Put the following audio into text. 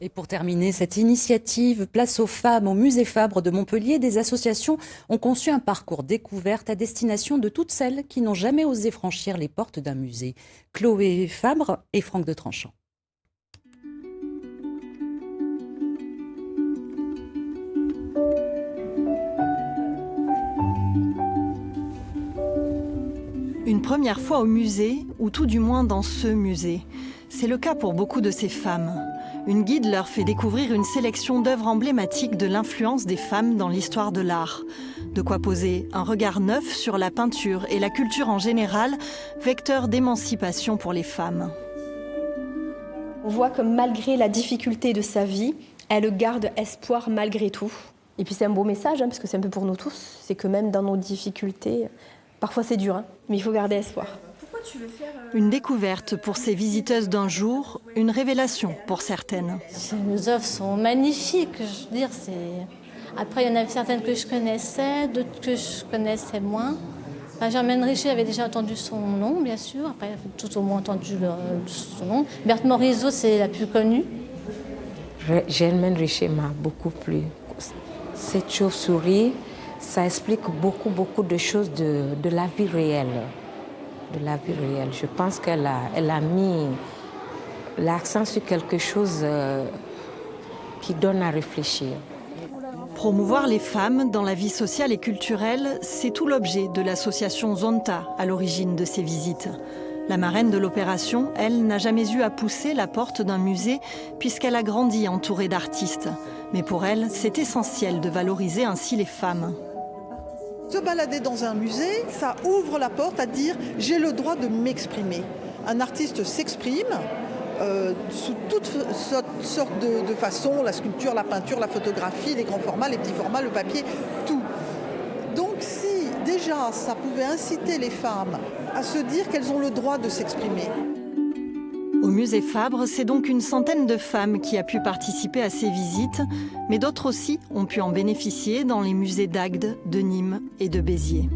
Et pour terminer cette initiative, place aux femmes au musée Fabre de Montpellier, des associations ont conçu un parcours découverte à destination de toutes celles qui n'ont jamais osé franchir les portes d'un musée. Chloé Fabre et Franck de Tranchant. Une première fois au musée, ou tout du moins dans ce musée. C'est le cas pour beaucoup de ces femmes. Une guide leur fait découvrir une sélection d'œuvres emblématiques de l'influence des femmes dans l'histoire de l'art. De quoi poser un regard neuf sur la peinture et la culture en général, vecteur d'émancipation pour les femmes. On voit que malgré la difficulté de sa vie, elle garde espoir malgré tout. Et puis c'est un beau message, parce que c'est un peu pour nous tous, c'est que même dans nos difficultés, parfois c'est dur, mais il faut garder espoir. Une découverte pour ces visiteuses d'un jour, une révélation pour certaines. Les œuvres sont magnifiques, je veux dire. Après, il y en avait certaines que je connaissais, d'autres que je connaissais moins. Enfin, Germaine Richer avait déjà entendu son nom, bien sûr. Après, tout au moins entendu son nom. Berthe Morisot, c'est la plus connue. Germaine Richer m'a beaucoup plu. Cette chauve-souris, ça explique beaucoup de choses de la vie réelle. Je pense qu'elle a mis l'accent sur quelque chose qui donne à réfléchir. Promouvoir les femmes dans la vie sociale et culturelle, c'est tout l'objet de l'association Zonta à l'origine de ces visites. La marraine de l'opération, elle, n'a jamais eu à pousser la porte d'un musée puisqu'elle a grandi entourée d'artistes. Mais pour elle, c'est essentiel de valoriser ainsi les femmes. Se balader dans un musée, ça ouvre la porte à dire « j'ai le droit de m'exprimer ». Un artiste s'exprime sous toutes sortes de façons, la sculpture, la peinture, la photographie, les grands formats, les petits formats, le papier, tout. Donc si déjà ça pouvait inciter les femmes à se dire qu'elles ont le droit de s'exprimer. Au musée Fabre, c'est donc une centaine de femmes qui a pu participer à ces visites, mais d'autres aussi ont pu en bénéficier dans les musées d'Agde, de Nîmes et de Béziers.